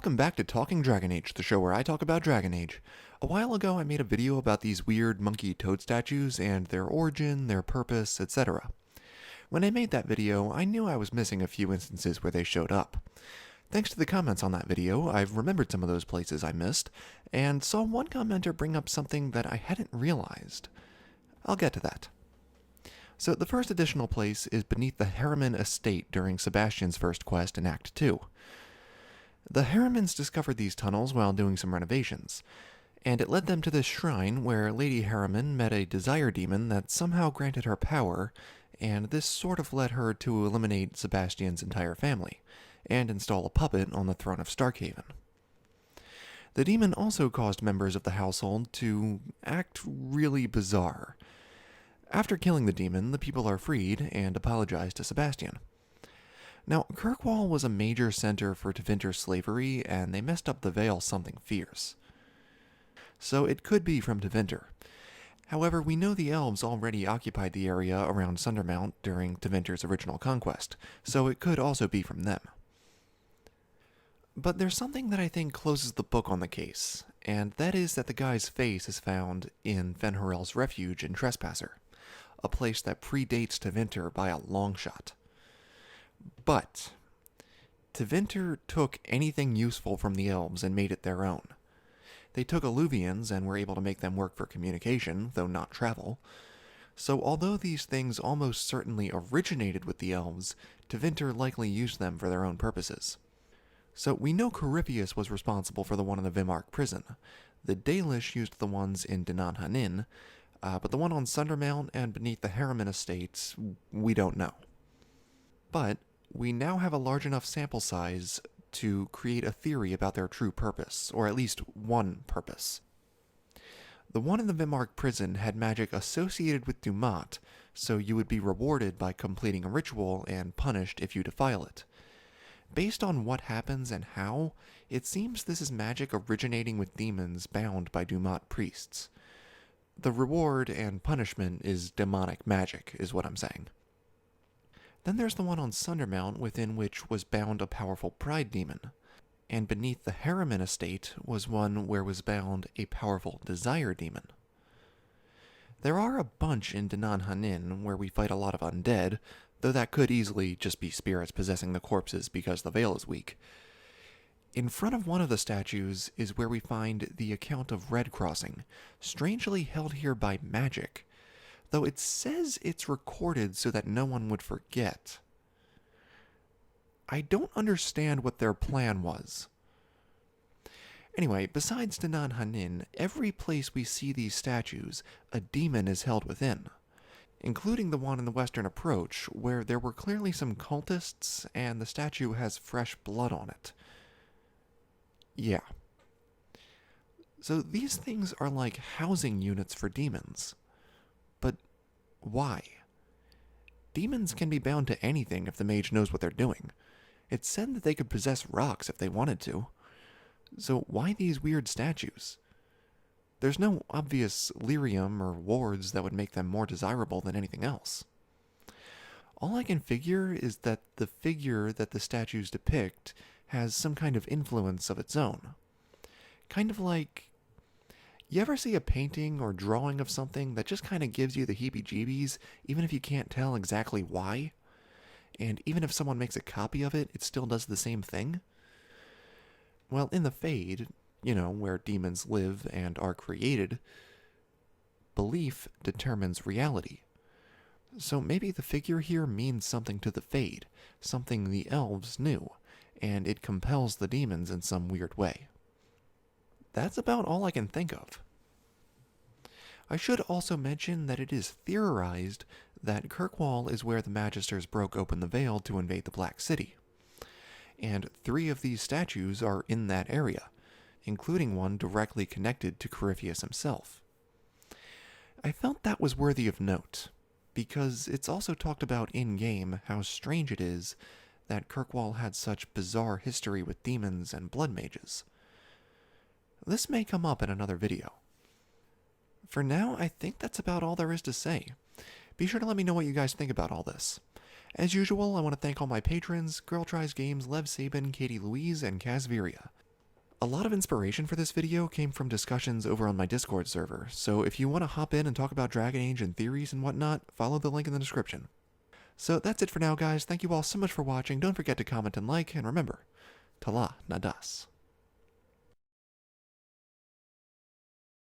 Welcome back to Talking Dragon Age, the show where I talk about Dragon Age. A while ago I made a video about these weird monkey toad statues and their origin, their purpose, etc. When I made that video, I knew I was missing a few instances where they showed up. Thanks to the comments on that video, I've remembered some of those places I missed, and saw one commenter bring up something that I hadn't realized. I'll get to that. So the first additional place is beneath the Harriman estate during Sebastian's first quest in Act 2. The Harrimans discovered these tunnels while doing some renovations, and it led them to this shrine where Lady Harriman met a desire demon that somehow granted her power, and this sort of led her to eliminate Sebastian's entire family, and install a puppet on the throne of Starkhaven. The demon also caused members of the household to act really bizarre. After killing the demon, the people are freed and apologize to Sebastian. Now, Kirkwall was a major center for Tevinter slavery, and they messed up the Vale something fierce. So it could be from Tevinter. However, we know the elves already occupied the area around Sundermount during Tevinter's original conquest, so it could also be from them. But there's something that I think closes the book on the case, and that is that the guy's face is found in Fen'Harel's refuge in Trespasser, a place that predates Tevinter by a long shot. But Tevinter took anything useful from the elves and made it their own. They took alluvians and were able to make them work for communication, though not travel. So although these things almost certainly originated with the elves, Tevinter likely used them for their own purposes. So we know Corypheus was responsible for the one in the Vimark prison. The Dalish used the ones in Danan Hanin, but the one on Sundermount and beneath the Harriman estates, we don't know. But we now have a large enough sample size to create a theory about their true purpose, or at least one purpose. The one in the Vimark prison had magic associated with Dumat, so you would be rewarded by completing a ritual and punished if you defile it. Based on what happens and how, it seems this is magic originating with demons bound by Dumat priests. The reward and punishment is demonic magic, is what I'm saying. Then there's the one on Sundermount within which was bound a powerful pride demon, and beneath the Harriman estate was one where was bound a powerful desire demon. There are a bunch in Danan Hanin where we fight a lot of undead, though that could easily just be spirits possessing the corpses because the veil is weak. In front of one of the statues is where we find the account of Red Crossing, strangely held here by magic, though it says it's recorded so that no one would forget. I don't understand what their plan was. Anyway, besides Danan Hanin, every place we see these statues, a demon is held within, including the one in the western approach, where there were clearly some cultists and the statue has fresh blood on it. Yeah. So these things are like housing units for demons. But why? Demons can be bound to anything if the mage knows what they're doing. It's said that they could possess rocks if they wanted to. So why these weird statues? There's no obvious lyrium or wards that would make them more desirable than anything else. All I can figure is that the figure that the statues depict has some kind of influence of its own. Kind of like, you ever see a painting or drawing of something that just kind of gives you the heebie-jeebies, even if you can't tell exactly why? And even if someone makes a copy of it, it still does the same thing? Well, in the Fade, where demons live and are created, belief determines reality. So maybe the figure here means something to the Fade, something the elves knew, and it compels the demons in some weird way. That's about all I can think of. I should also mention that it is theorized that Kirkwall is where the Magisters broke open the Vale to invade the Black City. And 3 of these statues are in that area, including one directly connected to Corypheus himself. I felt that was worthy of note, because it's also talked about in-game how strange it is that Kirkwall had such bizarre history with demons and blood mages. This may come up in another video. For now, I think that's about all there is to say. Be sure to let me know what you guys think about all this. As usual, I want to thank all my patrons, Girl Tries Games, Lev Sabin, Katie Louise, and Kazviria. A lot of inspiration for this video came from discussions over on my Discord server, so if you want to hop in and talk about Dragon Age and theories and whatnot, follow the link in the description. So that's it for now, guys. Thank you all so much for watching. Don't forget to comment and like, and remember, Tala Nadas.